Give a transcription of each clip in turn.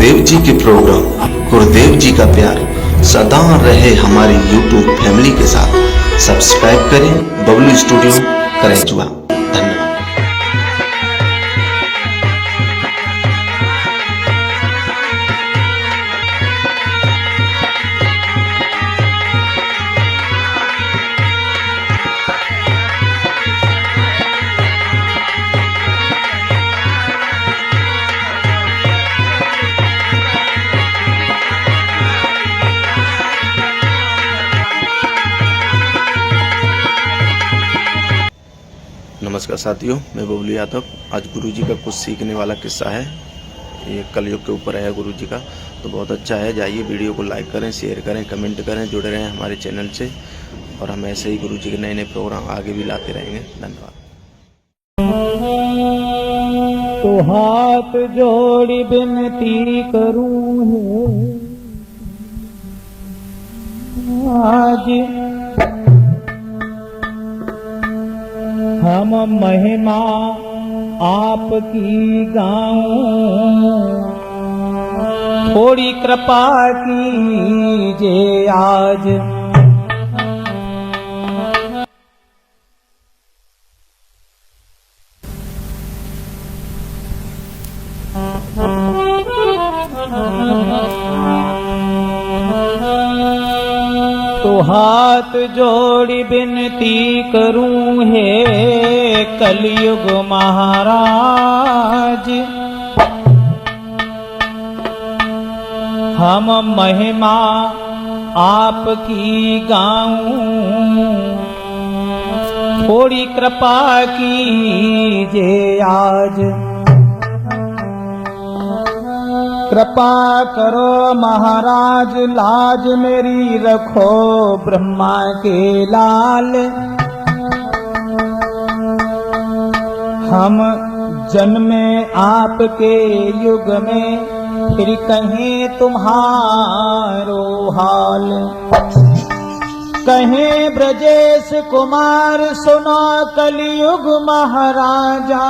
गुरुदेव जी के प्रोग्राम, गुरुदेव जी का प्यार सदा रहे हमारी YouTube फैमिली के साथ। सब्सक्राइब करें बबलू स्टूडियो करैचुआ। धन्यवाद। नमस्कार साथियों, मैं बबलू यादव। आज गुरुजी का कुछ सीखने वाला किस्सा है। ये कलयुग के ऊपर है गुरुजी का, तो बहुत अच्छा है। जाइए वीडियो को लाइक करें, शेयर करें, कमेंट करें, जुड़े रहें हमारे चैनल से। और हम ऐसे ही गुरुजी के नए नए प्रोग्राम आगे भी लाते रहेंगे। धन्यवाद। तो हाथ जोड़ी विनती करूं है आज हम महिमा आपकी गाऊं, थोड़ी कृपा कीजिए आज। तो हाथ जोड़ी विनती करूं है कलयुग महाराज, हम महिमा आपकी गाऊं, थोड़ी कृपा कीजिए आज। कृपा करो महाराज, लाज मेरी रखो ब्रह्मा के लाल। हम जन्मे आपके युग में, फिर कहें तुम्हारो हाल। कहें ब्रजेश कुमार, सुनो कलयुग महाराजा।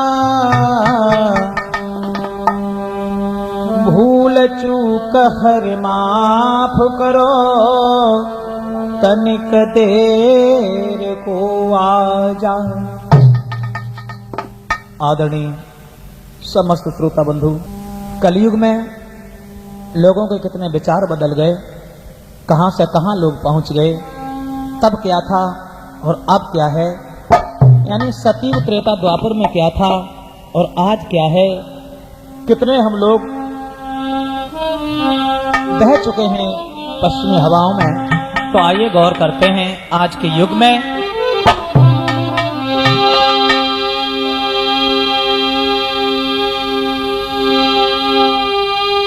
भूल चूक हर माफ करो, तनिक देर को आजा। आदरणीय समस्त श्रोता बंधु, कलयुग में लोगों के कितने विचार बदल गए, कहां से कहां लोग पहुंच गए। तब क्या था और अब क्या है, यानी सतयुग त्रेता द्वापर में क्या था और आज क्या है। कितने हम लोग बह चुके हैं पश्चिमी हवाओं में। तो आइए गौर करते हैं आज के युग में।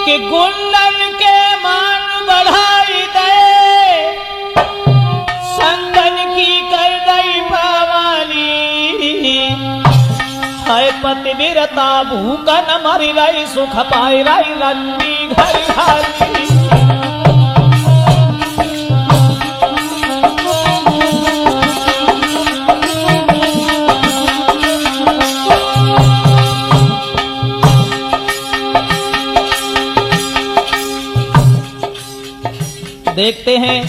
कि गुंडन के मान बढ़ाई दे, संतन की कर दई भवानी। है पतिव्रता भूख न मरी रही, सुख पाई रही रंडी घर खाली। देखते हैं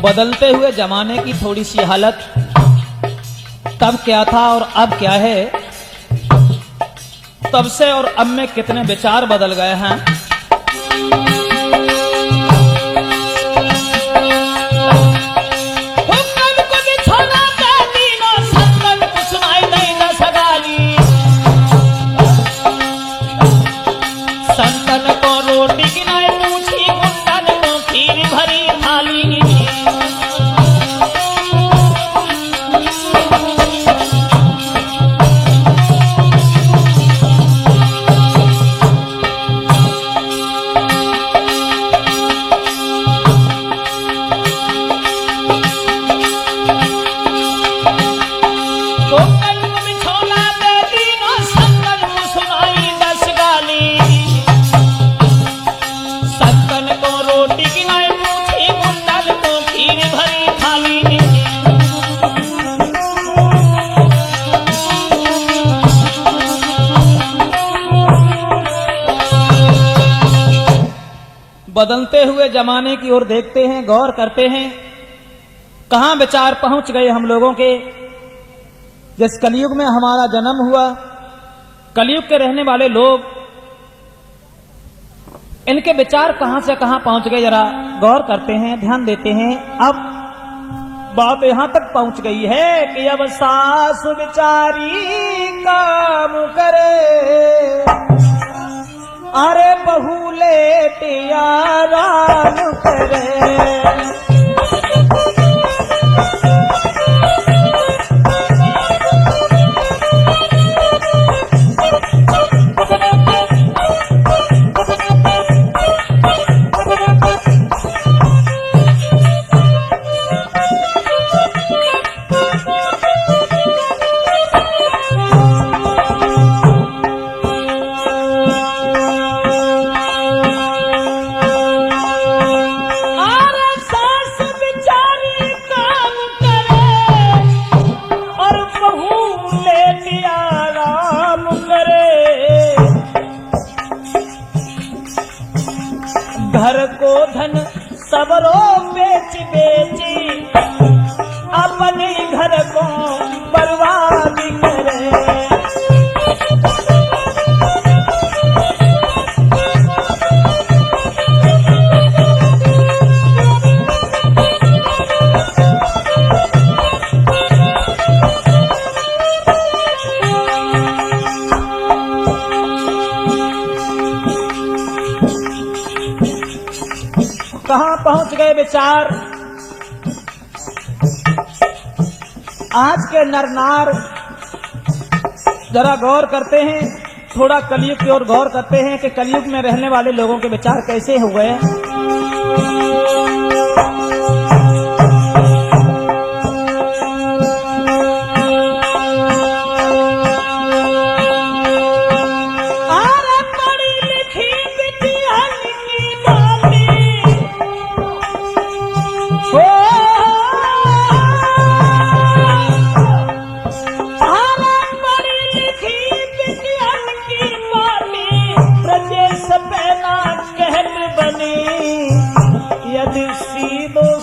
बदलते हुए जमाने की थोड़ी सी हालत, तब क्या था और अब क्या है। तब से और अब में कितने विचार बदल गए हैं। संतन को रोटी गिनाए पूछी, गुंडन को खीर भरी थाली। बदलते हुए जमाने की ओर देखते हैं, गौर करते हैं, कहां विचार पहुंच गए हम लोगों के। जिस कलयुग में हमारा जन्म हुआ, कलयुग के रहने वाले लोग, इनके विचार कहां से कहां पहुंच गए, जरा गौर करते हैं, ध्यान देते हैं। अब बात यहां तक पहुंच गई है कि अब सास विचारी काम करे, अरे बहू लेट आराम करे। घर को धन सबरो बेच बेची, अपने घर को बर्बाद करे। कहां पहुंच गए विचार। आज के नर नार जरा गौर करते हैं, थोड़ा कलयुग की ओर गौर करते हैं कि कलयुग में रहने वाले लोगों के विचार कैसे हुए।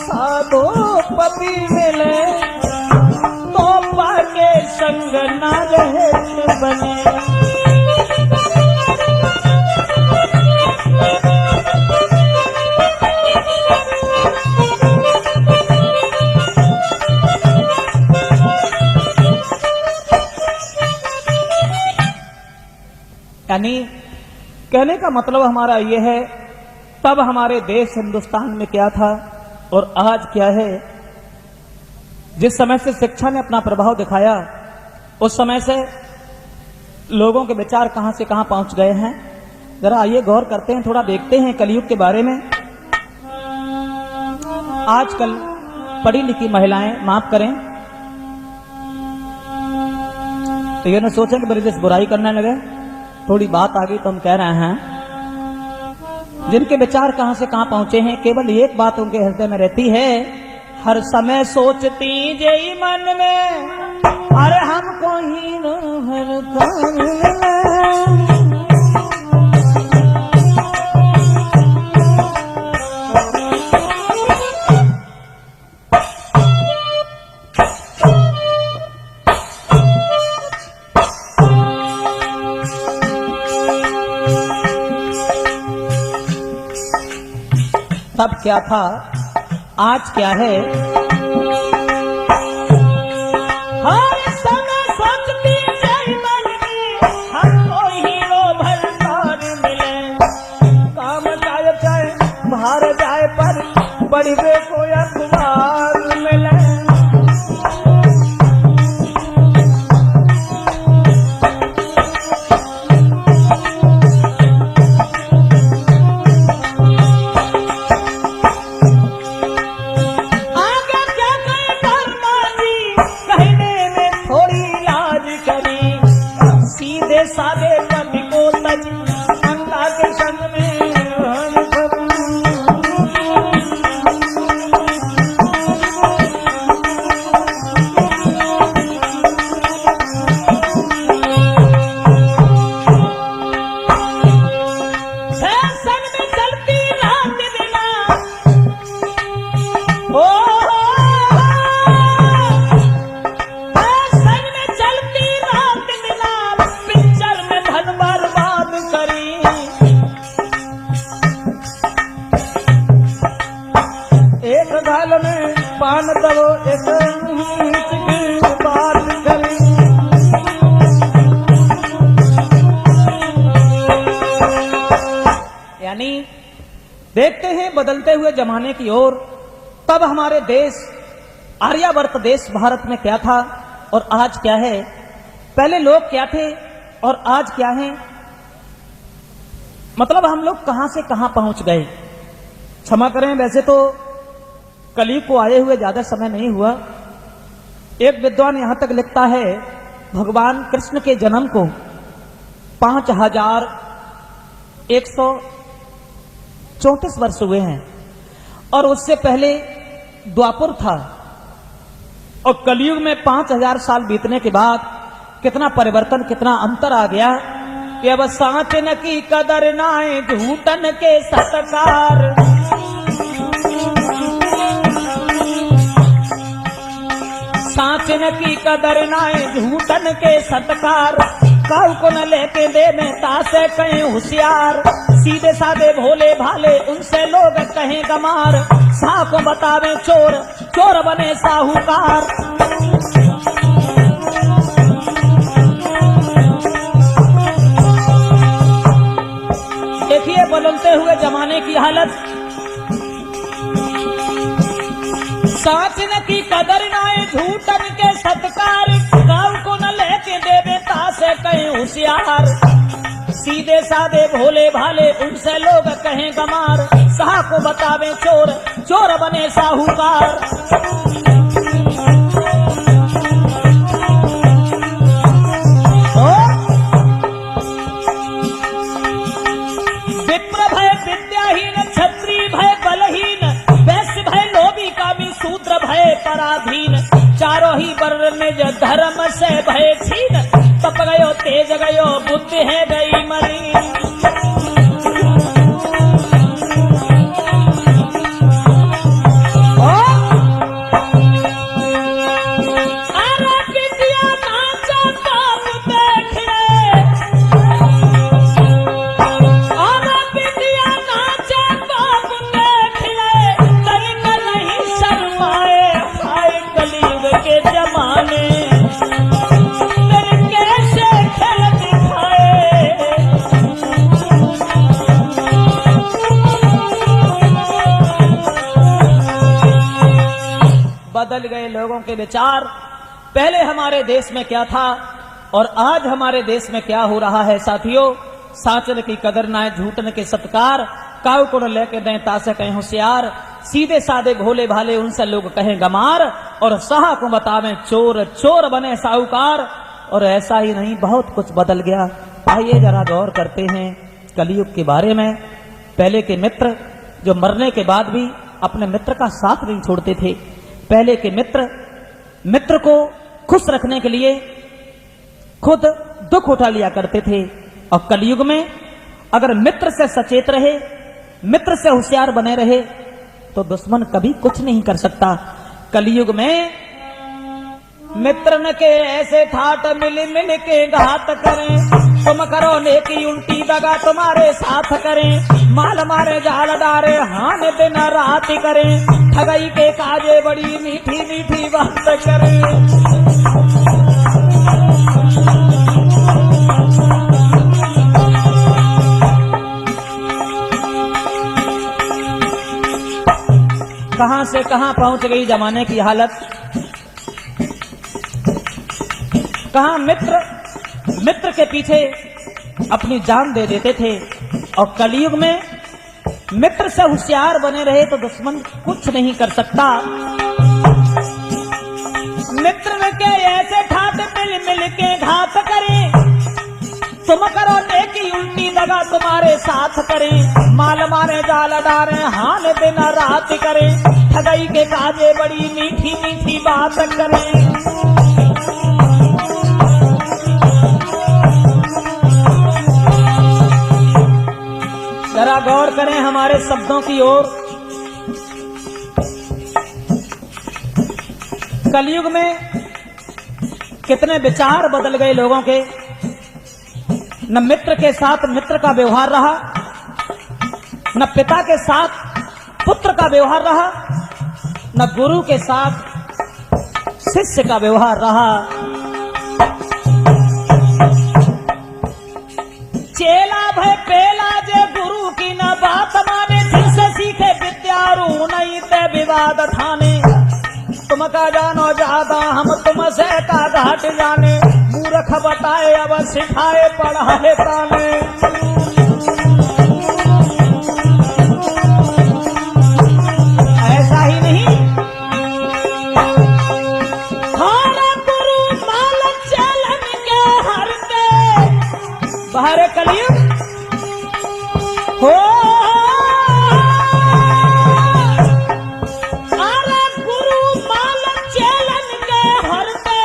साधो पति मिले तो पाके संग ना रहे बने। यानी कहने का मतलब हमारा ये है, तब हमारे देश हिंदुस्तान में क्या था और आज क्या है। जिस समय से शिक्षा ने अपना प्रभाव दिखाया, उस समय से लोगों के विचार कहां से कहां पहुंच गए हैं। जरा आइए गौर करते हैं, थोड़ा देखते हैं कलयुग के बारे में। आजकल पढ़ी लिखी महिलाएं, माफ करें, तो ये न सोचें कि मेरे जैसे बुराई करने लगे, थोड़ी बात आ गई तो हम कह रहे हैं। जिनके विचार कहां से कहां पहुंचे हैं, केवल एक बात उनके हृदय में रहती है, हर समय सोचती जय मन में, अरे हमको ही हर काम में। तब क्या था, आज क्या है। हर समय सोचती जय मन में, हमको हीरो भरदार मिले, काम जाए चाहे बाहर जाए पर बढ़वे को अखबार मिले। सादे कभी को तज अंगा के संग में नहीं। देखते हैं बदलते हुए जमाने की ओर। तब हमारे देश आर्यावर्त देश भारत में क्या था और आज क्या है, पहले लोग क्या थे और आज क्या है, मतलब हम लोग कहां से कहां पहुंच गए। क्षमा करें, वैसे तो कलयुग को आए हुए ज्यादा समय नहीं हुआ। एक विद्वान यहां तक लिखता है भगवान कृष्ण के जन्म को 5134 वर्ष हुए हैं और उससे पहले द्वापर था और कलयुग में 5000 साल बीतने के बाद कितना परिवर्तन, कितना अंतर आ गया कि अब साचन की कदर नाए झूठन के सत्कार। साचन की कदर नाए झूठन के सत्कार। काऊ को न लेके देने तासे कहीं होशियार। सीधे साधे भोले भाले उनसे लोग कहें गमार। सा को बतावे चोर, चोर बने साहूकार। देखिए बदलते हुए जमाने की हालत। साचन की कदर नाए झूठन के सत्कार। गाँव को न लेके देवे तासे कहीं होशियार। सीधे साधे भोले भाले उनसे लोग कहें गमार। साह को बतावे चोर, चोर बने साहूकार। विप्र भय विद्याहीन, क्षत्रि भय बलहीन, वैश्य भय लोभी कामी, शूद्र भय पराधीन। चारों ही वर्ण निज धर्म से भय छीन। तप गयो तेज गयो बुद्धि है गई मलिन। अरे विद्या नाचा बाप देख ले। अरे विद्या नाचा बाप देख ले। तनिक नहीं शर्माए आए कलयुग के जमाने। बदल गए लोगों के विचार। पहले हमारे देश में क्या था और आज हमारे देश में क्या हो रहा है साथियों। साचन की कदर नाए झूठन के सत्कार। काऊ को न लेके दें तासे कहें होशियार। सीधे साधे भोले भाले उनसे लोग कहें गमार। और साह को बतावें चोर, चोर बने साहूकार। और ऐसा ही नहीं, बहुत कुछ बदल गया। आइए जरा गौर करते हैं कलयुग के बारे में। पहले के मित्र जो मरने के बाद भी अपने मित्र का साथ नहीं छोड़ते थे। पहले के मित्र को खुश रखने के लिए खुद दुख उठा लिया करते थे। और कलयुग में अगर मित्र से सचेत रहे, मित्र से होशियार बने रहे तो दुश्मन कभी कुछ नहीं कर सकता। कलयुग में मित्र के ऐसे ठाट मिल मिल के घात करें। तुम करो नेकी उल्टी दगा तुम्हारे साथ करें। माल मारे जाल डारे हान दिन रात करें। ठगई के काजे बड़ी मीठी मीठी बात करें। कहां से कहां पहुंच गई जमाने की हालत। कहां मित्र के पीछे अपनी जान दे देते थे। और कलयुग में मित्र से होशियार बने रहे तो दुश्मन कुछ नहीं कर सकता। मित्र के ऐसे ठाट मिल मिल के घात करें। तुम करो नेकी उल्टी दगा तुम्हारे साथ करें। माल मारे जाल डारे हान दिन रात करें। ठगई के काजे बड़ी मीठी मीठी बात करें। जरा गौर करें हमारे शब्दों की ओर। कलयुग में कितने विचार बदल गए लोगों के। न मित्र के साथ मित्र का व्यवहार रहा, न पिता के साथ पुत्र का व्यवहार रहा, न गुरु के साथ शिष्य का व्यवहार रहा। चेला भय पेला जे गुरु की न बात। क्या जानो ज्यादा हम तुमसे का घाट जाने, मूर्ख बताए अब सिखाए पढ़ाए ताने। ऐसा ही नहीं, खाना गुरु मालक चलन के हरते बाहर कलयुग हो। अरे गुरु मालक चलन के हरते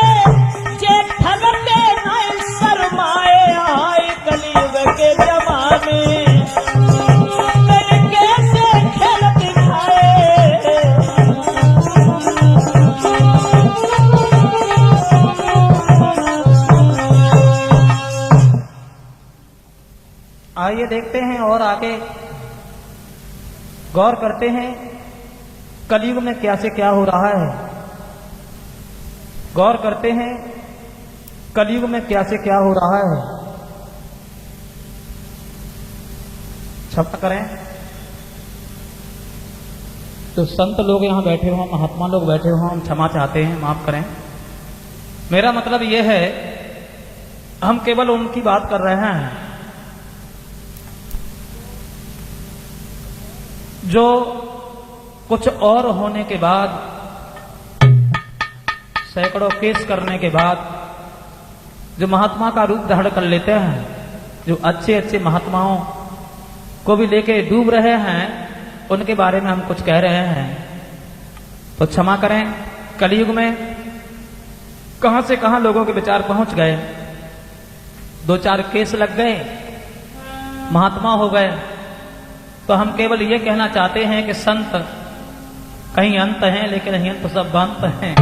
जे ठगते नहीं शर्माए, आए कलयुग के जमाने कैसे खेल दिखाए। आइए देखते हैं और आगे गौर करते हैं कलयुग में क्या से क्या हो रहा है। गौर करते हैं कलयुग में क्या से क्या हो रहा है। क्षमा करें, तो संत लोग यहां बैठे हो, महात्मा लोग बैठे हो, हम क्षमा चाहते हैं, माफ करें। मेरा मतलब यह है हम केवल उनकी बात कर रहे हैं जो कुछ और होने के बाद, सैकड़ों केस करने के बाद जो महात्मा का रूप धारण कर लेते हैं, जो अच्छे अच्छे महात्माओं को भी लेके डूब रहे हैं, उनके बारे में हम कुछ कह रहे हैं। तो क्षमा करें, कलयुग में कहां से कहां लोगों के विचार पहुंच गए। 2-4 केस लग गए, महात्मा हो गए, तो हम केवल ये कहना चाहते हैं कि संत कहीं अंत हैं, लेकिन अंत सब अंत हैं।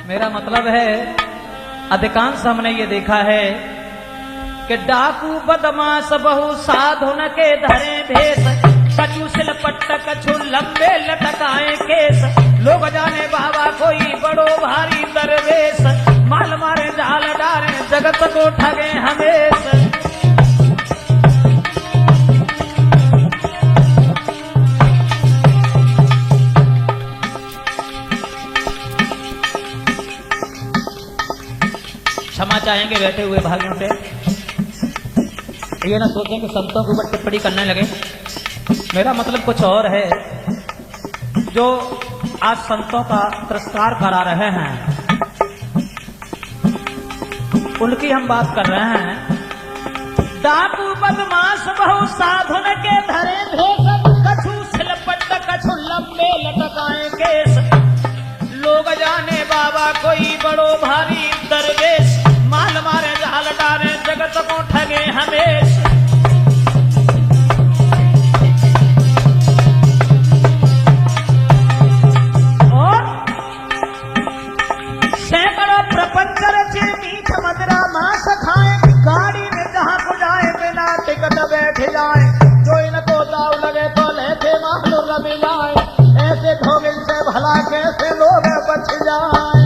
मेरा मतलब है अधिकांश हमने ये देखा है कि डाकू बदमाश बहु साधुन के धरे भेष, कछु सिलपट्ट कछु लंबे लटकाए केस। लोग जाने बाबा कोई बड़ो भारी दरवेश, माल मारे जाल डारे जगत को ठगे हमेश। क्षमा चाहेंगे बैठे हुए भाइयों से, ये ना सोचें कि संतों के ऊपर टिप्पणी करने लगे। मेरा मतलब कुछ और है। जो आज संतों का तिरस्कार करा रहे हैं, उनकी हम बात कर रहे हैं। डाकू बदमाश बहु साधुन के धरे भेष, कछु सिलपट्ट कछु लंबे लटकाए केस। लोग जाने बाबा कोई बड़ो भारी दरवेश, माल मारे जाल डारे जगत को ठगे हमेश। और सैकड़ों प्रपंच रचे मीठ मदरा मांस खाए, गाड़ी में जहां को जाए बिना टिकट बैठ जाए। जो इनको दाव लगे तो लेते मालू रवि जाए, ऐसे धोबिल से भला कैसे लोग बच जाए।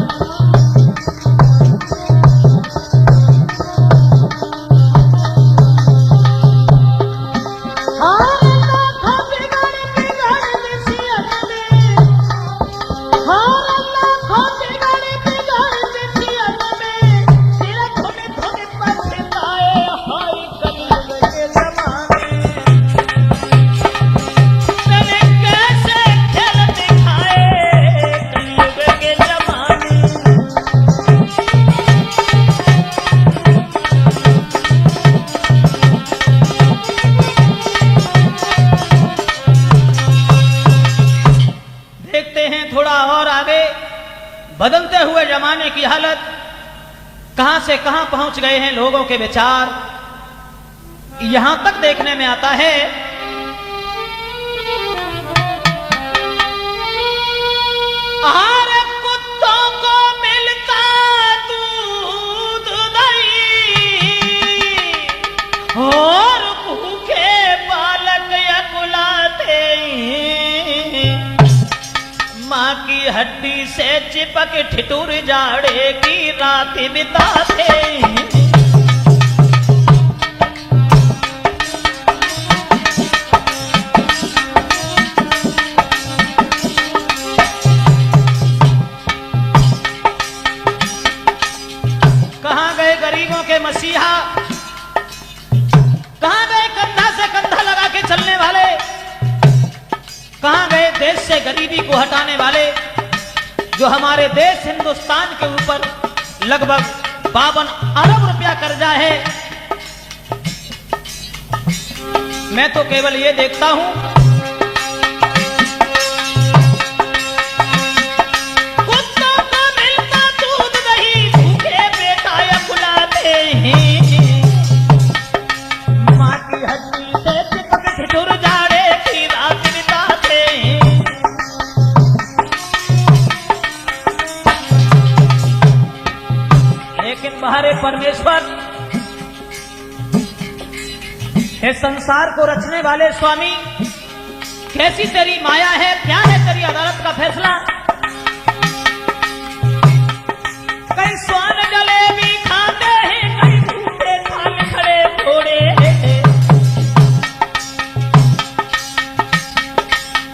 बदलते हुए जमाने की हालत, कहां से कहां पहुंच गए हैं लोगों के विचार। यहां तक देखने में आता है आहार कुत्तों को मिलता दूध दही, और भूखे बालक यकुलाते माँ की हड्डी से चिपक ठिठुर जाड़े की रात बिताते। गरीबी को हटाने वाले, जो हमारे देश हिंदुस्तान के ऊपर लगभग 52 अरब रुपया कर्जा है। मैं तो केवल ये देखता हूं, कुत्तों को मिलता दूध नहीं, भूखे बेटा या बुलाते हैं, मां की हड्डी से चिपक ठिठुर जाड़े की रात बिताते हैं। लेकिन बाहरे परमेश्वर, हे संसार को रचने वाले स्वामी, कैसी तेरी माया है, क्या है तेरी अदालत का फैसला। कई स्वान जलेबी खाते हैं, कई भूखे खाने खड़े घोड़े,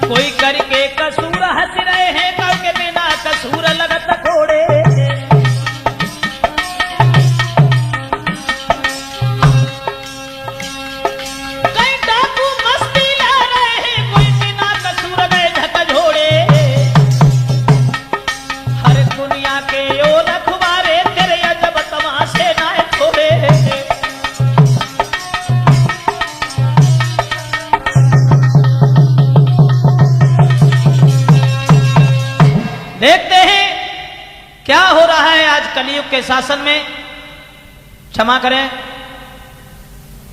कोई करके कसूर हंस रहे हैं, करके बिना कसूर लगत घोड़े। देखते हैं क्या हो रहा है आज कलयुग के शासन में। क्षमा करें,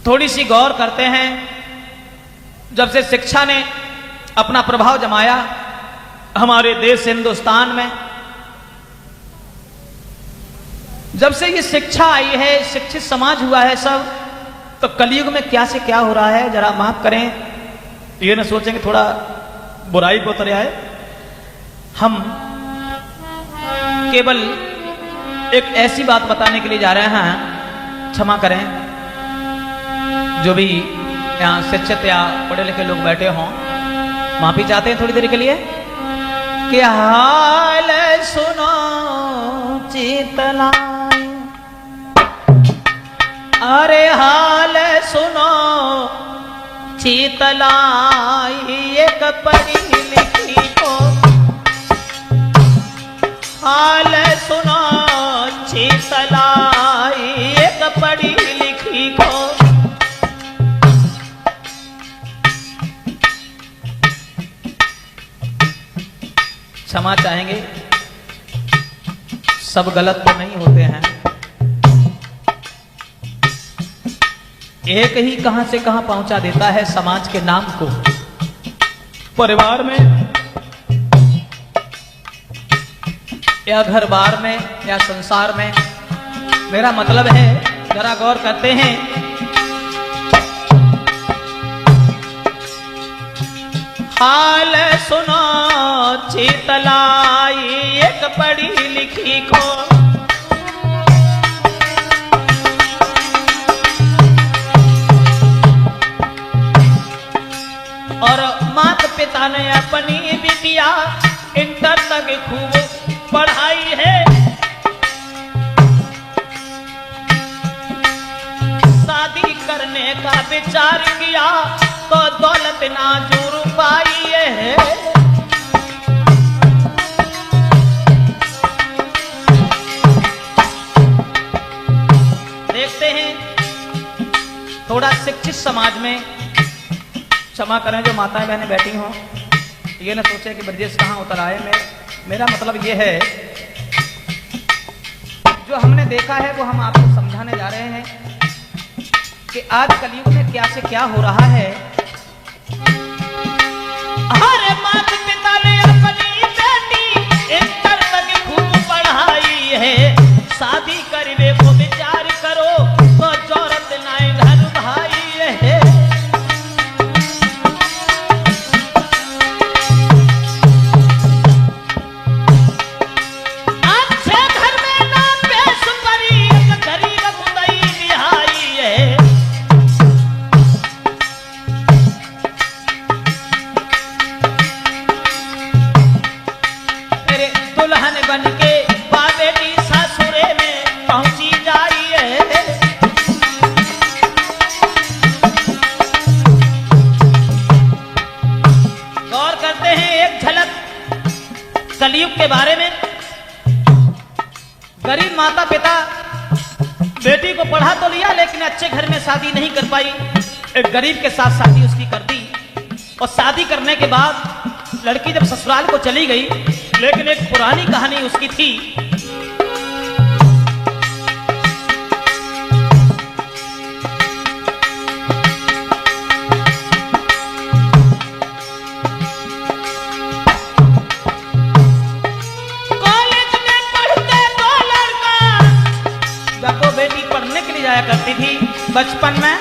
थोड़ी सी गौर करते हैं। जब से शिक्षा ने अपना प्रभाव जमाया हमारे देश हिंदुस्तान में, जब से ये शिक्षा आई है, शिक्षित समाज हुआ है सब, तो कलयुग में क्या से क्या हो रहा है जरा माफ करें। ये न सोचेंगे थोड़ा बुराई को उतर आए। हम केवल एक ऐसी बात बताने के लिए जा रहे हैं, क्षमा करें, जो भी यहाँ शिक्षित या पढ़े लिखे लोग बैठे हों, माफी चाहते हैं थोड़ी देर के लिए। कि हाल सुनो चीतलाई, अरे हाल सुनो चीतलाई, एक पढ़ी लिखी को हाल सुनो चीतलाई, एक पढ़ी लिखी को। क्षमा चाहेंगे, सब गलत तो नहीं होते हैं। एक ही कहां से कहां पहुंचा देता है समाज के नाम को। परिवार में या घर बार में या संसार में, मेरा मतलब है जरा गौर करते हैं। हाल सुनो चीतलाई, एक पढ़ी लिखी को। और माता पिता ने अपनी बिटिया इंटर तक खूब पढ़ाई है। शादी करने का विचार किया तो दौलत ना जुड़ पाई है। देखते हैं थोड़ा शिक्षित समाज में, क्षमा करें जो माताएं बहनें बैठी हों, ये न सोचे कि ब्रजेश कहाँ उतर आए। मेरा मतलब ये है, जो हमने देखा है वो हम आपको समझाने जा रहे हैं कि आज कलयुग में क्या से क्या हो रहा है। हर माता पिता ने अपनी बेटी इंटर तक खूब पढ़ाई है। शादी करने को विचार करो तो जरूरत ना घर भाई है। कलयुग के बारे में। गरीब माता पिता बेटी को पढ़ा तो लिया, लेकिन अच्छे घर में शादी नहीं कर पाई। एक गरीब के साथ शादी उसकी कर दी, और शादी करने के बाद लड़की जब ससुराल को चली गई, लेकिन एक पुरानी कहानी उसकी थी। कॉलेज में पढ़ते दो लड़का, जब वो बेटी पढ़ने के लिए जाया करती थी बचपन में,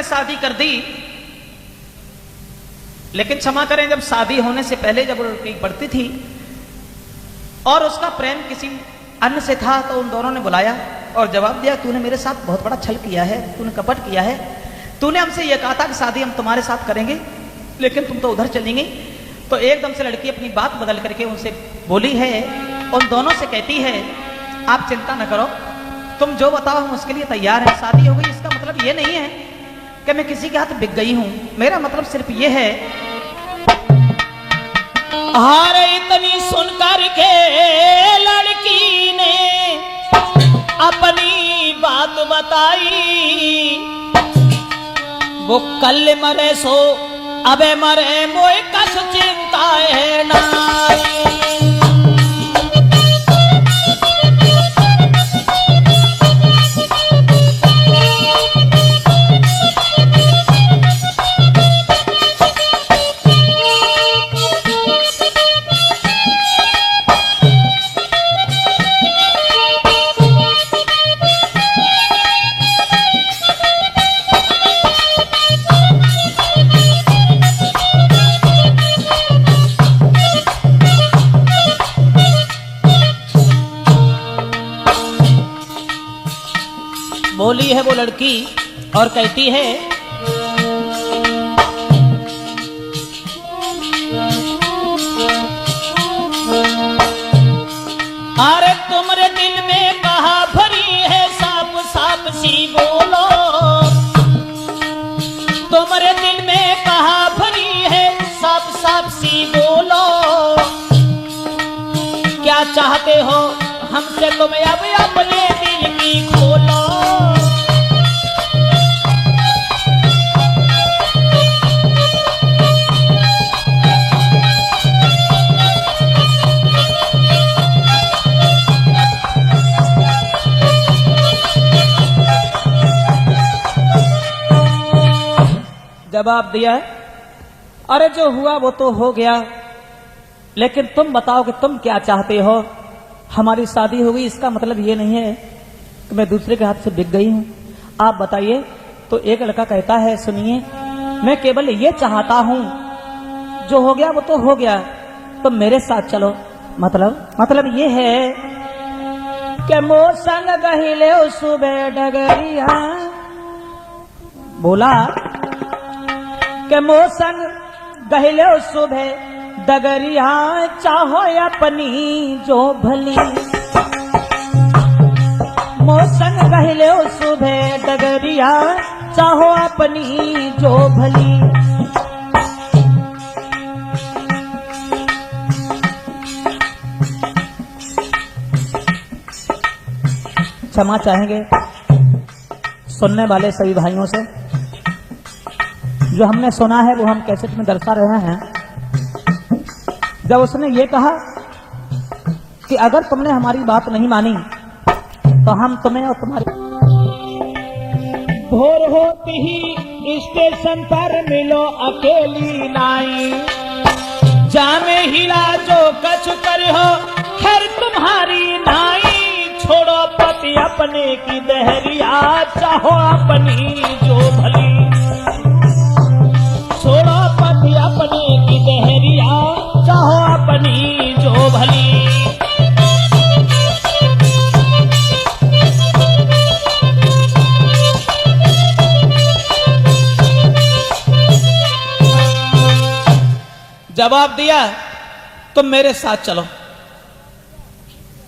शादी कर दी। लेकिन क्षमा करें, जब शादी होने से पहले जब लड़की पढ़ती थी और उसका प्रेम किसी अन्य से था, तो उन दोनों ने बुलाया और जवाब दिया, तूने मेरे साथ बहुत बड़ा छल किया है, तूने कपट किया है, तूने हमसे यह कहा था कि शादी हम तुम्हारे साथ करेंगे, लेकिन तुम तो उधर चली गई। तो एकदम से लड़की अपनी बात बदल करके उनसे बोली है, उन दोनों से कहती है, आप चिंता न करो, तुम जो बताओ हम उसके लिए तैयार हैं। शादी हो गई इसका मतलब ये नहीं है कि मैं किसी के हाथ बिक गई हूं, मेरा मतलब सिर्फ ये है। हार इतनी सुनकर के लड़की ने अपनी बात बताई, वो कल मरे सो अबे मरे मोए कस चिंता है नाई। बोली है वो लड़की और कहती है, अरे तुम्हारे दिल में कहा भरी है, साफ साफ सी बोलो, तुम्हारे दिल में कहा भरी है, साफ साफ सी बोलो, क्या चाहते हो हमसे तुम अब अपने दिल की खोलो। जवाब दिया है, अरे जो हुआ वो तो हो गया, लेकिन तुम बताओ कि तुम क्या चाहते हो। हमारी शादी हो गई इसका मतलब ये नहीं है कि मैं दूसरे के हाथ से बिक गई हूं, आप बताइए। तो एक लड़का कहता है, सुनिए, मैं केवल ये चाहता हूं, जो हो गया वो तो हो गया, तुम मेरे साथ चलो। मतलब ये है कि मोसंग गहिले सुबह डगरिया, बोला के मोसंग गहिले सुबह डगरिया, चाहो अपनी जो भली, मोसंग गहिले सुबह डगरिया, चाहो अपनी जो भली। क्षमा चाहेंगे सुनने वाले सभी भाइयों से, जो हमने सुना है वो हम कैसेट में दर्शा रहे हैं। जब उसने ये कहा कि अगर तुमने हमारी बात नहीं मानी तो हम तुम्हें और तुम्हारी, भोर होती ही स्टेशन पर मिलो अकेली नाई, जामे हिला जो कछु कर हो खैर तुम्हारी नाई, छोड़ो पति अपने की दहरिया चाहो अपनी जो भली, छोड़ो पति अपने की दहरिया चाहो अपनी जो भली। जवाब दिया तुम मेरे साथ चलो,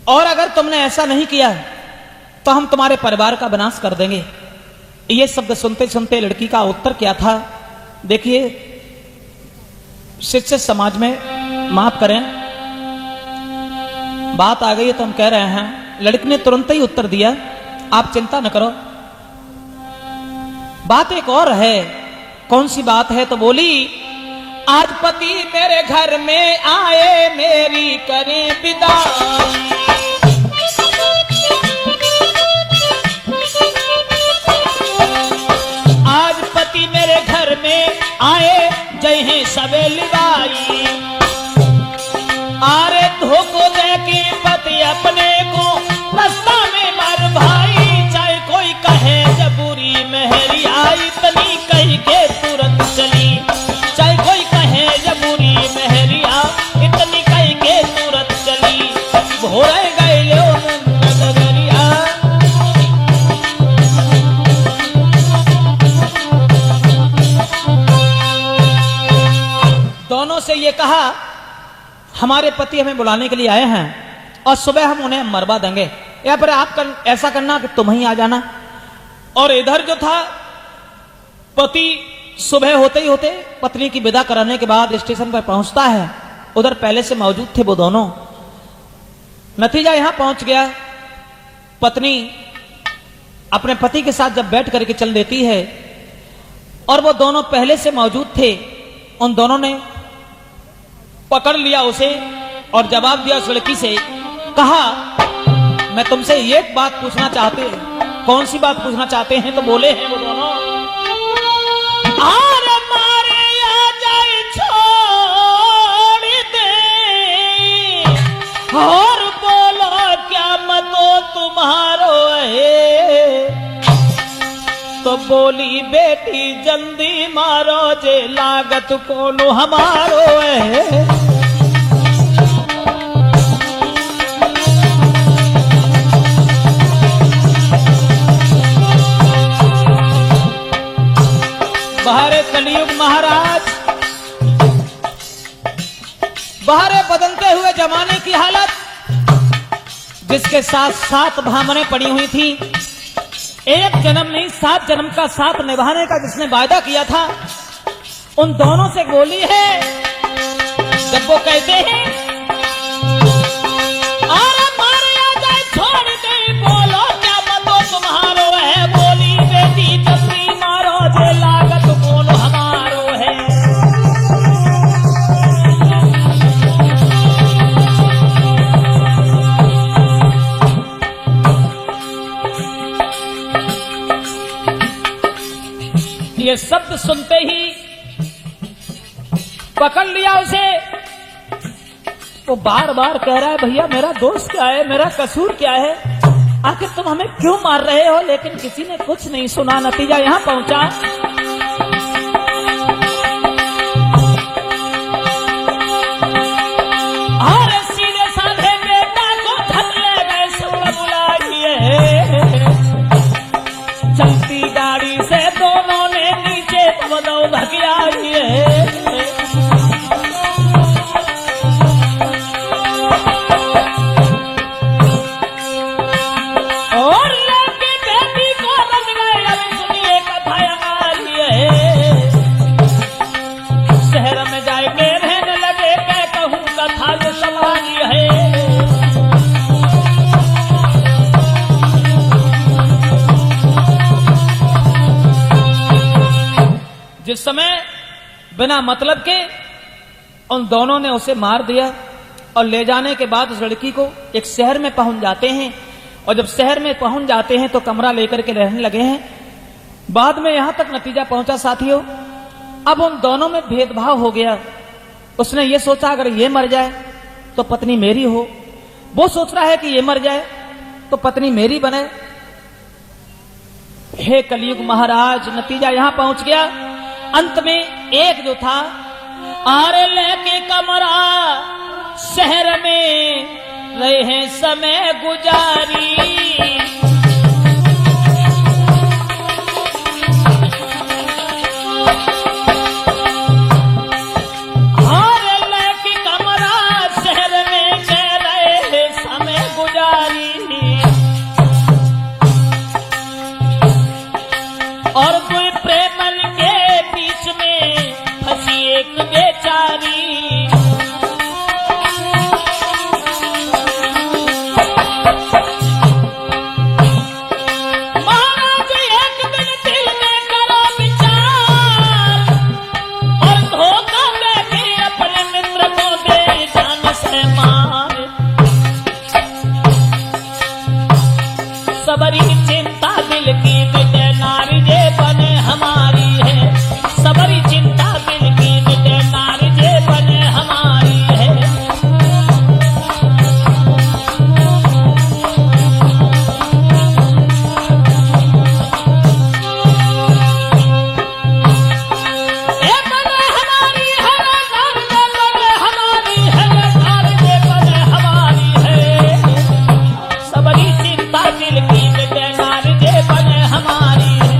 और अगर तुमने ऐसा नहीं किया तो हम तुम्हारे परिवार का विनाश कर देंगे। ये शब्द सुनते सुनते लड़की का उत्तर क्या था देखिए। शिक्षित समाज में माफ करें, बात आ गई है तो हम कह रहे हैं। लड़की ने तुरंत ही उत्तर दिया आप चिंता न करो, बात एक और है। कौन सी बात है? तो बोली आज पति मेरे घर में आए मेरी करें विदा, आज पति मेरे घर में आए जय हैं सबे लिवाई, आरे धोखो दे के पति अपने को रास्ता में मार भाई, चाहे कोई कहे जबूरी मेहरी आई तनी कही के तुरंत चली, चाहे कोई कहे जबूरी मेहरिया इतनी कही के तुरंत चली, भोरे गए लो नगरिया। दोनों से ये कहा हमारे पति हमें बुलाने के लिए आए हैं और सुबह हम उन्हें मरवा देंगे, या फिर आप ऐसा करना कि तुम ही आ जाना। और इधर जो था पति सुबह होते ही होते पत्नी की विदा कराने के बाद स्टेशन पर पहुंचता है, उधर पहले से मौजूद थे वो दोनों। नतीजा यहां पहुंच गया, पत्नी अपने पति के साथ जब बैठ करके चल देती है और वो दोनों पहले से मौजूद थे, उन दोनों ने पकड़ लिया उसे और जवाब दिया उस लड़की से, कहा मैं तुमसे एक बात पूछना चाहते हैं। कौन सी बात पूछना चाहते हैं? तो बोले हैं वो दोनों और मारे आ जाए छोड़ दे, और बोलो क्या मतो तुम्हारो है, तो बोली बेटी जल्दी मारो जे लागत कोनो हमारो है। बहारे कलयुग महाराज, बहारे बदलते हुए जमाने की हालत, जिसके साथ 7 भामने पड़ी हुई थी, एक जन्म नहीं 7 जन्म का साथ निभाने का जिसने वायदा किया था, उन दोनों से बोली है। जब वो कहते हैं अरे मारे आ जाए छोड़ दे, बोलो क्या मतो तुम्हारो है, बोली बेटी जल्दी मारो जे लागत कोनो हमारो है। ये शब्द सुनते ही पकड़ लिया उसे। वो बार बार कह रहा है भैया मेरा दोष क्या है, मेरा कसूर क्या है, आखिर तुम हमें क्यों मार रहे हो, लेकिन किसी ने कुछ नहीं सुना। नतीजा यहां पहुंचा, और सीधे साधे बेटा को धर ले गए सब बुलाइए, चलती गाड़ी से दोनों ने नीचे बदौ धकियाइए। और लड़के बेटी को रंग गए, अब सुनिए कथा हमारी है, शहर में जाके रहने लगे, मैं कहूँ कथा जो समानी है। जिस समय बिना मतलब के उन दोनों ने उसे मार दिया और ले जाने के बाद उस लड़की को एक शहर में पहुंच जाते हैं, और जब शहर में पहुंच जाते हैं तो कमरा लेकर के रहने लगे हैं। बाद में यहां तक नतीजा पहुंचा साथियों, अब उन दोनों में भेदभाव हो गया। उसने ये सोचा अगर ये मर जाए तो पत्नी मेरी हो, वो सोच रहा है कि ये मर जाए तो पत्नी मेरी बने। हे कलयुग महाराज, नतीजा यहां पहुंच गया। अंत में एक जो था, आरे लेके कमरा शहर में रहे समय गुजारी। आरे लेके कमरा शहर में रहे समय गुजारी। और कोई प्रेमल के बीच में फंसी एक बेचारी। महाराज एक दिन दिल में करो विचार और धोखा देके अपने मित्र को दे जान से मार। सबरी चिंता दिल की मिटे नारी जे बने हमारी है। सबरी चिंता दिल की मिटे नारी जे बने हमारी है। ए बने हमारी है, नारी जे बने हमारी है, नारी जे बने हमारी है। सबरी चिंता दिल की मिटे नारी जे बने हमारी है।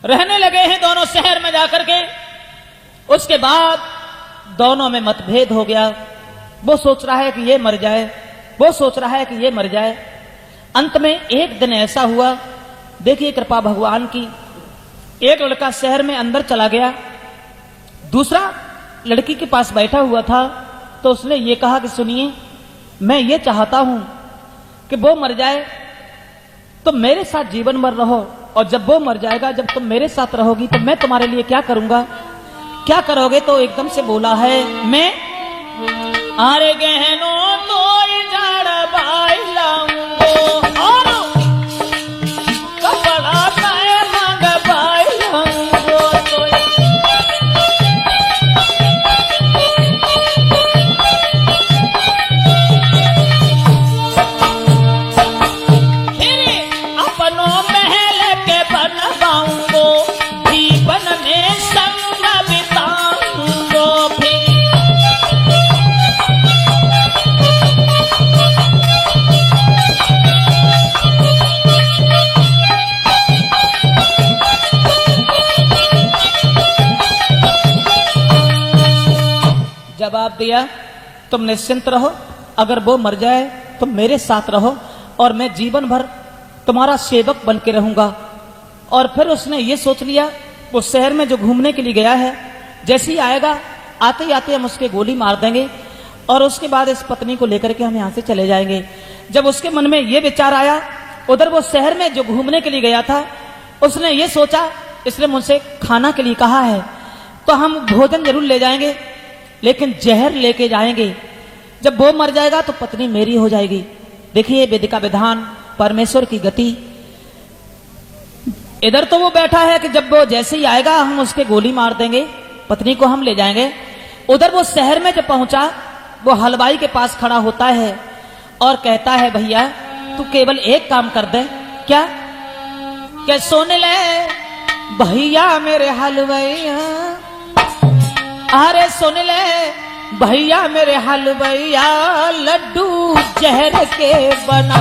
रहने लगे हैं दोनों शहर में जाकर के। उसके बाद दोनों में मतभेद हो गया। वो सोच रहा है कि ये मर जाए, वो सोच रहा है कि ये मर जाए। अंत में एक दिन ऐसा हुआ, देखिए कृपा भगवान की। एक लड़का शहर में अंदर चला गया, दूसरा लड़की के पास बैठा हुआ था। तो उसने ये कहा कि सुनिए, मैं ये चाहता हूं कि वो मर जाए तो मेरे साथ जीवन भर रहो, और जब वो मर जाएगा, जब तुम मेरे साथ रहोगी तो मैं तुम्हारे लिए क्या करूंगा, क्या करोगे। तो एकदम से बोला है, मैं आरे गहनों तो इजाड़ बाई लाऊंगो और कपड़ा काय मांग बाई लाऊंगो। तो अपनों महल के बनवाऊंगो, जीवन में संग बिताऊंगो। जवाब दिया, तुम निश्चिंत रहो, अगर वो मर जाए तो मेरे साथ रहो और मैं जीवन भर तुम्हारा सेवक बन के रहूंगा। और फिर उसने ये सोच लिया, वो शहर में जो घूमने के लिए गया है, जैसे ही आएगा, आते ही आते हम उसके गोली मार देंगे और उसके बाद इस पत्नी को लेकर के हम यहाँ से चले जाएंगे। जब उसके मन में ये विचार आया, उधर वो शहर में जो घूमने के लिए गया था, उसने ये सोचा, इसने मुझसे खाना के लिए कहा है तो हम भोजन जरूर ले जाएंगे, लेकिन जहर लेके जाएंगे। जब वो मर जाएगा तो पत्नी मेरी हो जाएगी। देखिए विधि का विधान, परमेश्वर की गति। इधर तो वो बैठा है कि जब वो जैसे ही आएगा हम उसके गोली मार देंगे, पत्नी को हम ले जाएंगे। उधर वो शहर में जब पहुंचा, वो हलवाई के पास खड़ा होता है और कहता है, भैया तू केवल एक काम कर दे। क्या? क्या? सुन ले भैया मेरे हलवैया, अरे सुन ले भैया मेरे हलवैया, लड्डू जहर के बना।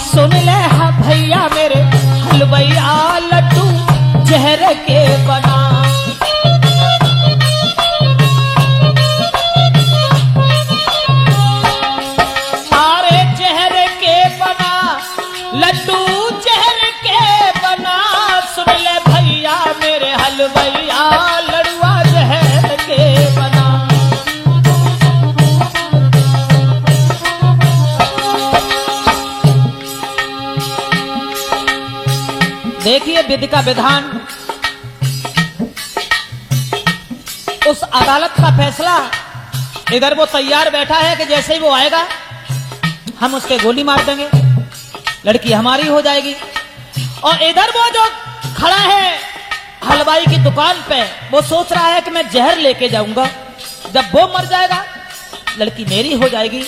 सुन ले हाँ भैया मेरे हलवैया, लड्डू जहर के बना। अरे जहर के बना, लड्डू जहर के बना। सुन ले भैया मेरे हलवैया, लड़ुआ जहर के बना। देखिए विधि का विधान, उस अदालत का फैसला। इधर वो तैयार बैठा है कि जैसे ही वो आएगा हम उसके गोली मार देंगे, लड़की हमारी हो जाएगी। और इधर वो जो खड़ा है हलवाई की दुकान पे वो सोच रहा है कि मैं जहर लेके जाऊंगा, जब वो मर जाएगा लड़की मेरी हो जाएगी।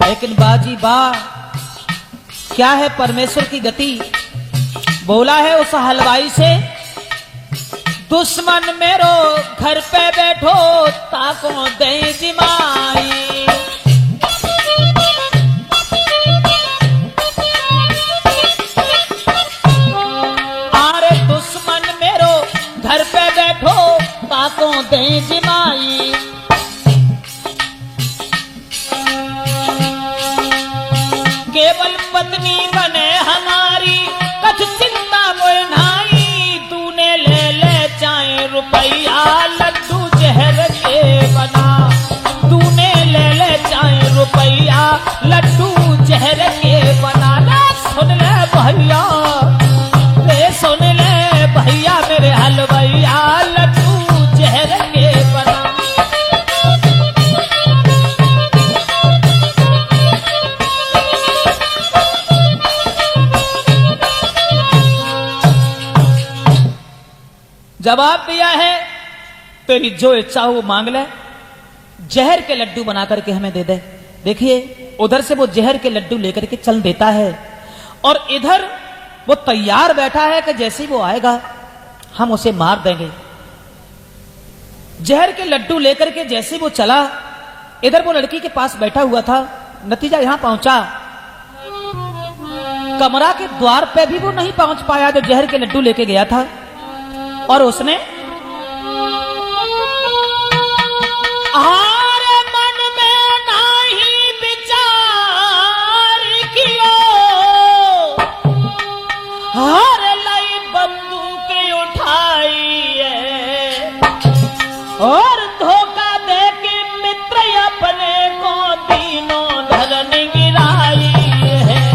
लेकिन बाजी बा, क्या है परमेश्वर की गति। बोला है उस हलवाई से, दुश्मन मेरो घर पे बैठो ताको दे जिमाई। अरे दुश्मन मेरो घर पे बैठो ताको दे जिमाई। केवल पत्नी बने हमारी कछ चिंता मोय नाई। तूने ले चाहे रुपया लड्डू जहर के बना। तूने ले चाहे रुपया लड्डू जहर के बना। सुन ले भैया, सुन ले भैया मेरे हलवैया लड्डू जहर के बना। जवाब दिया है, तेरी जो इच्छा हो वो मांग ले, जहर के लड्डू बना करके हमें दे दे। देखिए उधर से वो जहर के लड्डू लेकर के चल देता है और इधर वो तैयार बैठा है कि जैसे ही वो आएगा हम उसे मार देंगे। जहर के लड्डू लेकर के जैसे वो चला, इधर वो लड़की के पास बैठा हुआ था। नतीजा यहां पहुंचा, कमरा के द्वार पे भी वो नहीं पहुंच पाया जो जहर के लड्डू लेके गया था। और उसने हारे मन में नहीं विचार किया, हार लाई बंदूक उठाई है और धोखा दे के मित्र अपने को तीनों धरन गिराई है।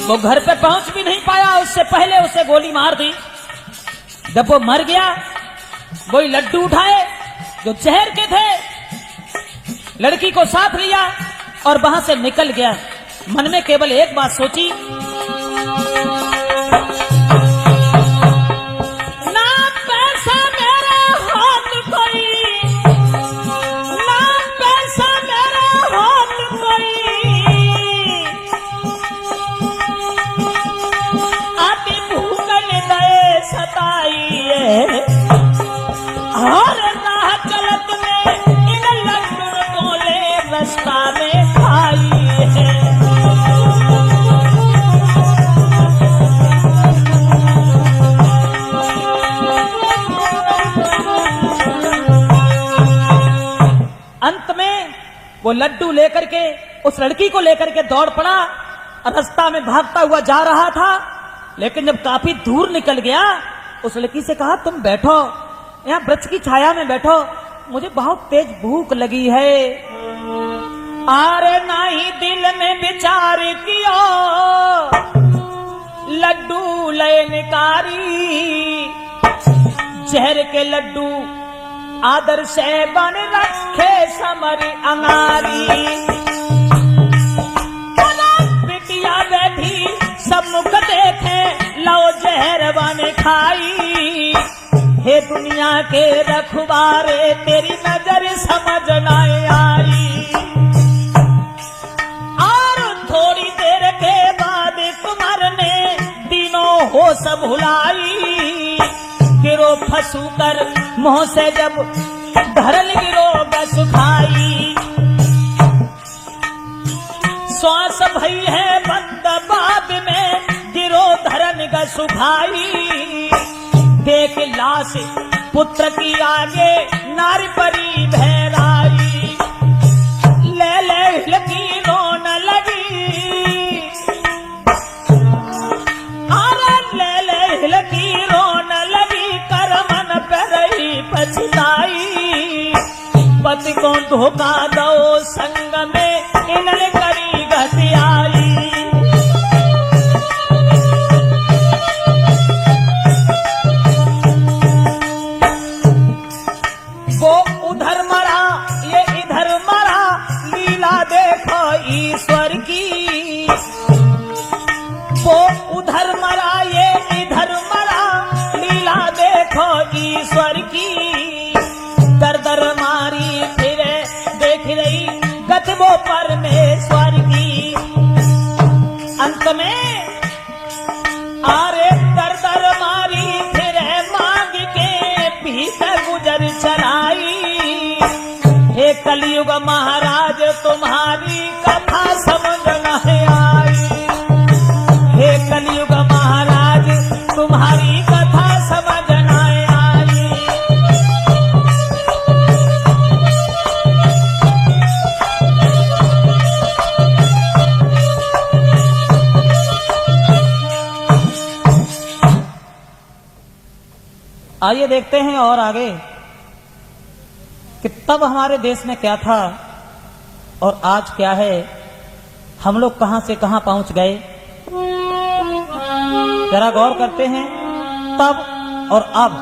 वो घर पे पहुंच भी नहीं पाया, उससे पहले उसे गोली मार दी। जब वो मर गया, वही लड्डू उठाए जो जहर के थे, लड़की को साथ लिया और वहां से निकल गया। मन में केवल एक बात सोची, ना पैसा मेरे हाथ कोई, ना पैसा मेरे हाथ कोई, आती भूखल दे सताई है। और राह चलत में इन लड्डू को ले रास्ता में खाई है। अंत में वो लड्डू लेकर के उस लड़की को लेकर के दौड़ पड़ा। रास्ता में भागता हुआ जा रहा था, लेकिन जब काफी दूर निकल गया, उस लड़की से कहा तुम बैठो, यहाँ वृक्ष की छाया में बैठो, मुझे बहुत तेज भूख लगी है। अरे नहीं दिल में विचार किया, लड्डू लेनकारी, जहर के लड्डू आदर से बन रखे समर अंगारी। बिटिया बैठी सम्मुख देखे, लो जहर बन खाई। हे दुनिया के रखवारे तेरी नजर समझ न आई। और थोड़ी देर के बाद कुमार ने तीनों होश भुलाई। गिरो फंसू कर मुंह से जब धरल गिरो बस खाई। श्वास भई है बंद बाद में गिरो धरन का सुखाई। देख लाश पुत्र की आगे नारी परी भैराई, ले ले हिलकी रोन लगी, अरे ले ले हिलकी रोन लगी, कर मन पे रही पछताई, पति को धोखा दो संग में इन्हें करी घटियाई। उधर मरा ये इधर मरा, लीला देखो ईश्वर की, वो उधर मरा ये इधर मरा, लीला देखो ईश्वर की, दर दर मारी फिरे देख रही गति वो परमेश्वर की। अंत में आरे दर दर मारी फिरे मांग के भीतर गुजर चलाई, हे कलयुग महाराज तुम्हारी कथा समझ नहीं आई, हे कलयुग महाराज तुम्हारी कथा समझ नहीं आई। आइए देखते हैं और आगे कि तब हमारे देश में क्या था और आज क्या है, हम लोग कहां से कहां पहुंच गए। जरा गौर करते हैं तब और अब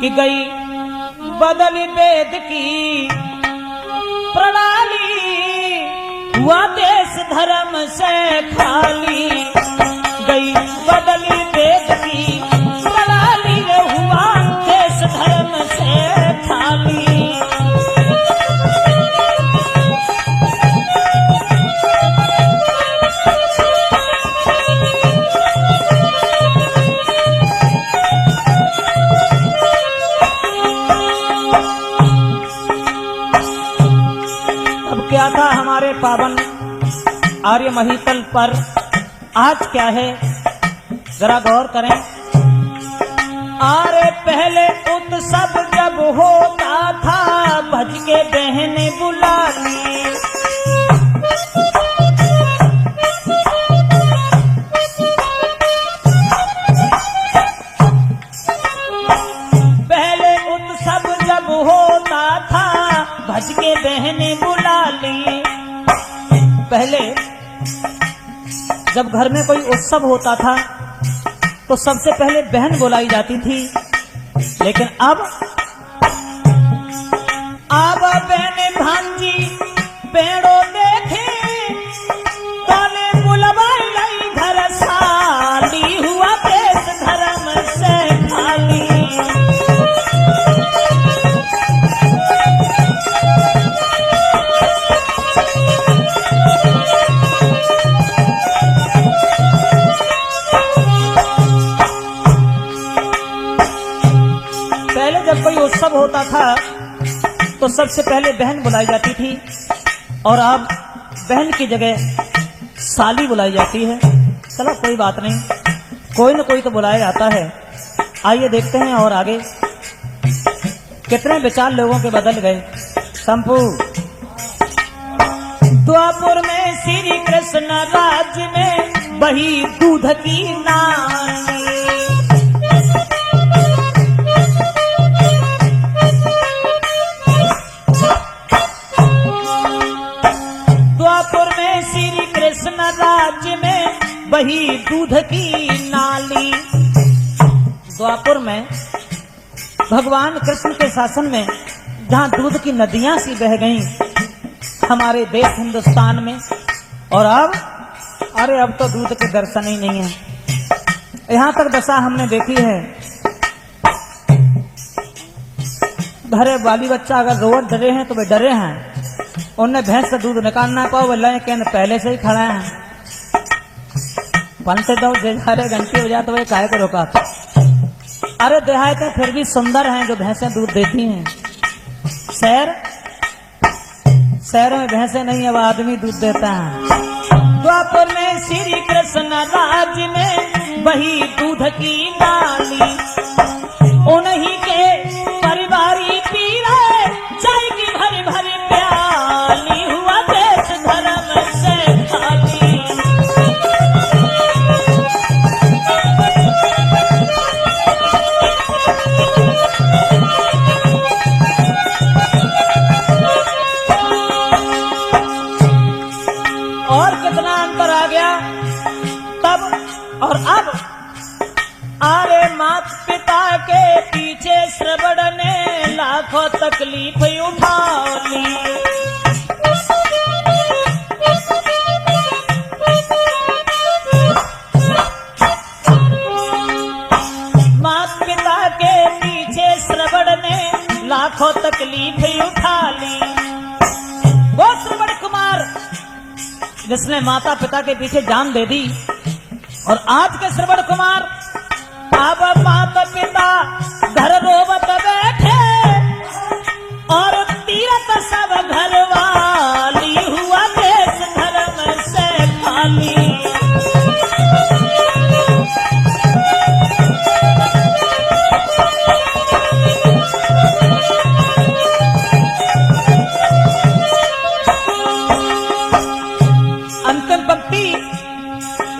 कि गई बदली वेद की प्रणाली, हुआ देश धर्म से खाली, गई बदली वेद की प्रणाली, हुआ देश धर्म से खाली। अब क्या था हमारे पावन आर्य महितल पर, आज क्या है जरा गौर करें। अरे पहले उत्सव जब होता था, भज के बहने बुलाती, पहले उत्सव जब होता था, भज के बहने बुला ली। पहले जब घर में कोई उत्सव होता था तो सबसे पहले बहन बुलाई जाती थी, लेकिन अब बहने भांजी पेड़ों देखे, ताले बुलवाई लाई घर साली, हुआ देश धर्म से खाली। जब कोई उत्सव होता था तो सबसे पहले बहन बुलाई जाती थी, और अब बहन की जगह साली बुलाई जाती है। चलो कोई बात नहीं, कोई न कोई तो बुलाया जाता है। आइए देखते हैं और आगे कितने विचार लोगों के बदल गए। संपू द्वापुर में श्री कृष्ण राज्य में बही दूध की नानी, श्री कृष्ण राज्य में बही दूध की नाली। द्वापुर में भगवान कृष्ण के शासन में जहाँ दूध की नदियां सी बह गईं हमारे देश हिंदुस्तान में, और अब अब तो दूध के दर्शन ही नहीं है। यहाँ तक दशा हमने देखी है, घरे बाली बच्चा अगर रोड डरे हैं तो वे डरे हैं, उन्हें भैंस से दूध निकालना पाओ, वो लेकिन पहले से ही खड़ा है, पंच दो जे घंटे बजा तो वे काहे को रोका। अरे देहातें फिर भी सुंदर हैं जो भैंसें दूध देती हैं। शहर में भैंसें नहीं, अब आदमी दूध देता है। द्वापर में श्री कृष्ण राज्य में बही दूध की नाली, उन्हीं के और कितना अंतर आ गया तब और अब। अरे मात पिता के पीछे श्रवण ने लाखों तकलीफ उठा ली। मात पिता के पीछे श्रवण ने लाखों तकलीफ उठा ली। वो श्रवण कुमार जिसने माता पिता के पीछे जान दे दी, और आज के श्रवण कुमार अब माता पिता घर रोवत बैठे और तीरथ सब घर वाली हुआ देश धर्म से खाली। अंतिम पंक्ति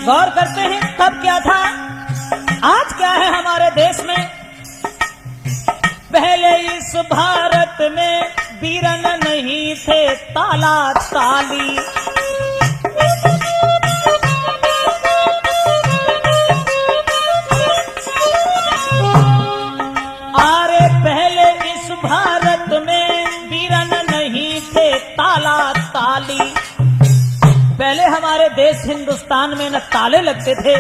गौर करते हैं, तब क्या था आज क्या है हमारे देश में। पहले इस भारत में वीरन नहीं थे ताला ताली। अरे पहले इस भारत में वीरन नहीं थे ताला ताली। पहले हमारे देश हिंदुस्तान में न ताले लगते थे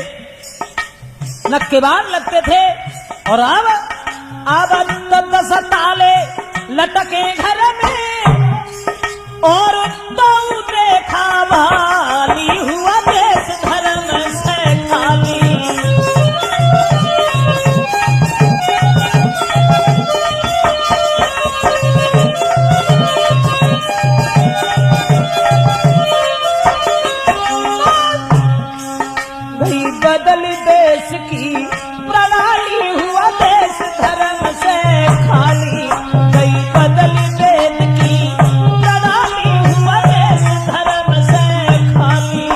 न किवाड़ लगते थे, और अब 10 ताले लटके घर में और तो देखा भाली हुआ देश धर्म से खाली। भाई बदल देश की प्रणाली हुआ देश धर्म से खाली। भाई बदल वेद की प्रणाली हुआ देश धर्म से खाली।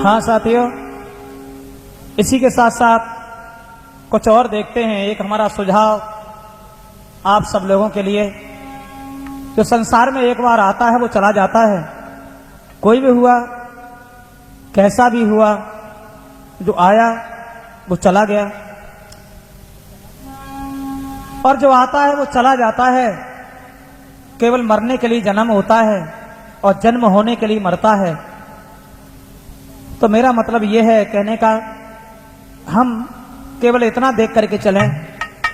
हाँ साथियों, इसी के साथ साथ कुछ और देखते हैं। एक हमारा सुझाव आप सब लोगों के लिए, जो संसार में एक बार आता है वो चला जाता है। कोई भी हुआ, कैसा भी हुआ, जो आया वो चला गया, और जो आता है वो चला जाता है। केवल मरने के लिए जन्म होता है और जन्म होने के लिए मरता है। तो मेरा मतलब यह है कहने का, हम केवल इतना देख करके चलें,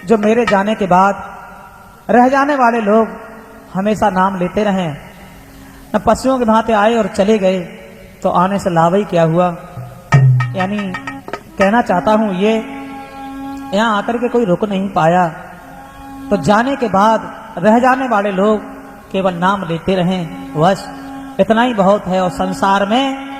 जो मेरे जाने के बाद रह जाने वाले लोग हमेशा नाम लेते रहें। न पशुओं के भांति आए और चले गए, तो आने से लाभ ही क्या हुआ। यानी कहना चाहता हूं ये, यहाँ आकर के कोई रुक नहीं पाया, तो जाने के बाद रह जाने वाले लोग केवल नाम लेते रहें, बस इतना ही बहुत है। और संसार में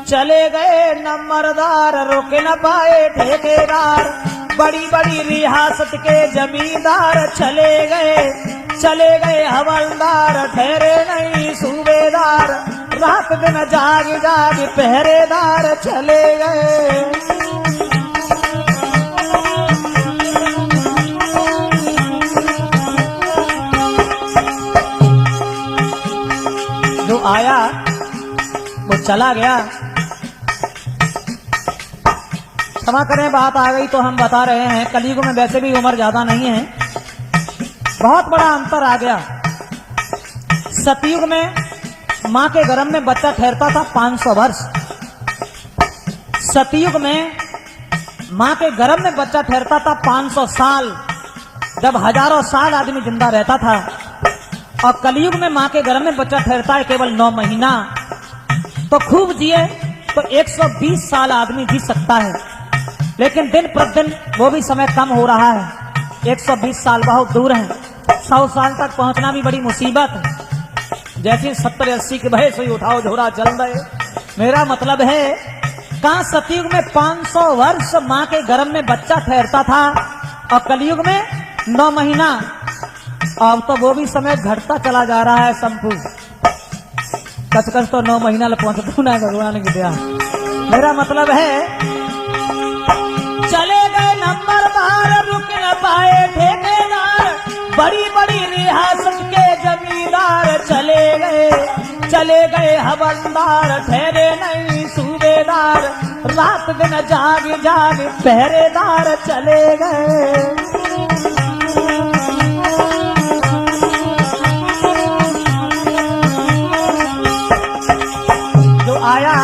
चले गए नंबरदार, रोके न पाए ठेकेदार, बड़ी बड़ी रियासत के जमींदार चले गए हवलदार, ठहरे नहीं सूबेदार, रात दिन जाग जाग पहरेदार चले गए। जो आया वो चला गया। क्षमा करें, बात आ गई तो हम बता रहे हैं। कलयुग में वैसे भी उम्र ज्यादा नहीं है, बहुत बड़ा अंतर आ गया। सतयुग में मां के गर्भ में बच्चा ठहरता था 500 वर्ष। सतयुग में मां के गर्भ में बच्चा ठहरता था 500 साल, जब हजारों साल आदमी जिंदा रहता था। और कलयुग में मां के गर्भ में बच्चा ठहरता है केवल 9 महीना। तो खूब जिए तो 120 साल आदमी जी सकता है, लेकिन दिन प्रतिदिन वो भी समय कम हो रहा है। 120 साल बहुत दूर है, 100 साल तक पहुंचना भी बड़ी मुसीबत है। जैसे 70-80 के भय से उठाओ झोरा चल रहे। मेरा मतलब है, कहां सतयुग में 500 वर्ष मां के गर्भ में बच्चा ठहरता था, और कलयुग में 9 महीना। अब तो वो भी समय घटता चला जा रहा है शंभू। कच तो 9 महीना ले पहुंचता ना भगवान की दया। मेरा मतलब है चले गए नंबरदार, रुक न पाए ठेकेदार, बड़ी बड़ी रियासत के जमींदार चले गए हवलदार, ठहरे नहीं सूबेदार, रात दिन जाग जाग पहरेदार चले गए। जो आया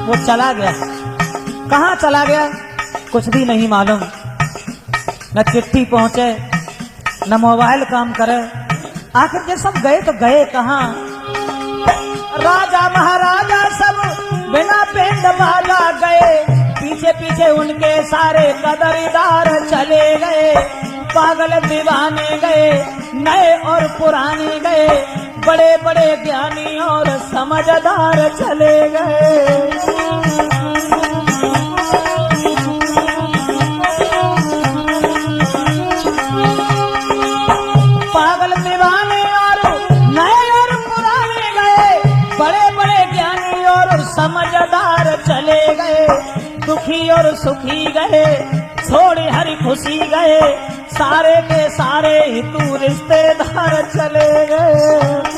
वो चला गया। कहाँ चला गया कुछ भी नहीं मालूम, न चिट्ठी पहुंचे न मोबाइल काम करे। आखिर ये सब गए तो गए कहाँ? राजा महाराजा सब बिना पेंड बाजा गए, पीछे पीछे उनके सारे कदरदार चले गए। पागल दीवाने गए, नए और पुराने गए, बड़े बड़े ज्ञानी और समझदार चले गए। पागल दीवाने और नए और पुराने गए, बड़े बड़े ज्ञानी और समझदार चले गए। दुखी और सुखी गए, छोड़ी हरी खुशी गए, सारे के सारे ही तू रिश्तेदार चले गए।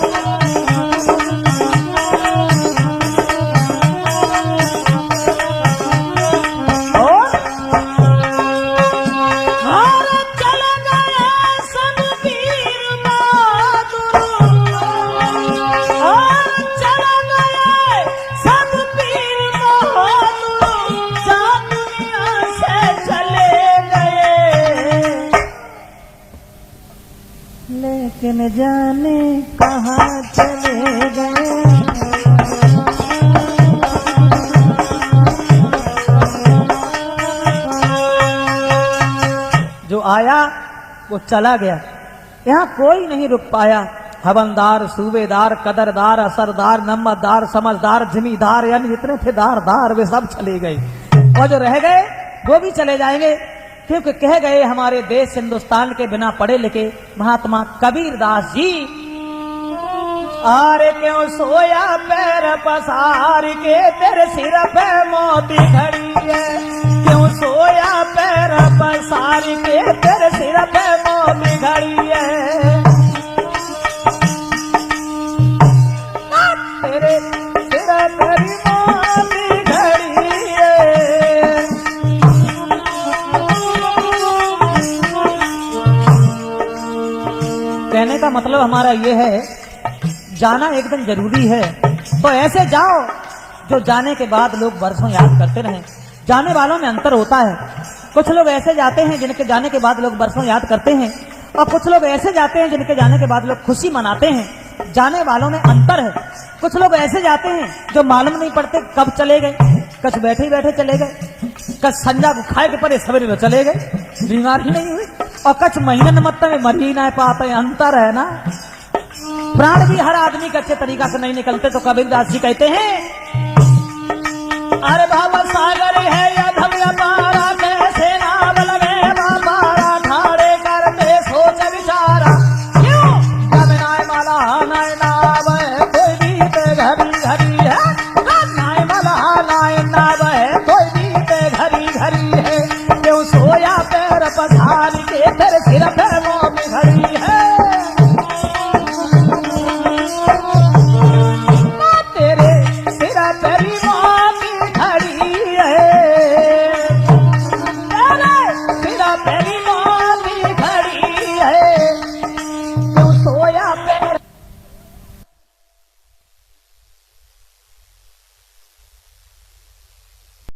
लेकिन जाने कहाँ चले गए। जो आया वो चला गया, यहाँ कोई नहीं रुक पाया। हवलदार, सूबेदार, कदरदार, असरदार, नंबरदार, समझदार, जिम्मेदार, यानी जितने थे दार वे सब चले गए। और जो रह गए वो भी चले जाएंगे, क्योंकि कह गए हमारे देश हिंदुस्तान के बिना पढ़े लिखे महात्मा कबीरदास जी, आरे क्यों सोया पैर पसार के, तेरे सिर पे मोती खड़ी है। क्यों सोया पैर पसार के, तेरे सिर पे मोती खड़ी है। तेरे सिर तेरी मोती खड़ी है। कहने का मतलब हमारा ये है, जाना एकदम जरूरी है, तो ऐसे जाओ जो जाने के बाद लोग बरसों याद करते रहें। जाने वालों में अंतर होता है, कुछ लोग ऐसे जाते हैं जिनके जाने के बाद लोग बरसों याद करते हैं, और कुछ लोग ऐसे जाते हैं जिनके जाने के बाद लोग खुशी मनाते हैं। जाने वालों में अंतर है। कुछ लोग ऐसे जाते हैं जो मालूम नहीं पड़ते कब चले गए, कुछ बैठे बैठे चले गए, कुछ संजा को खाए के परे सवेरे चले गए, बीमार ही नहीं हुई, और कुछ महीने मतलब में मर ही ना पाते। अंतर है ना। प्राण भी हर आदमी के अच्छे तरीका से नहीं निकलते, तो कबीरदास जी कहते हैं, अरे बाबा सागर है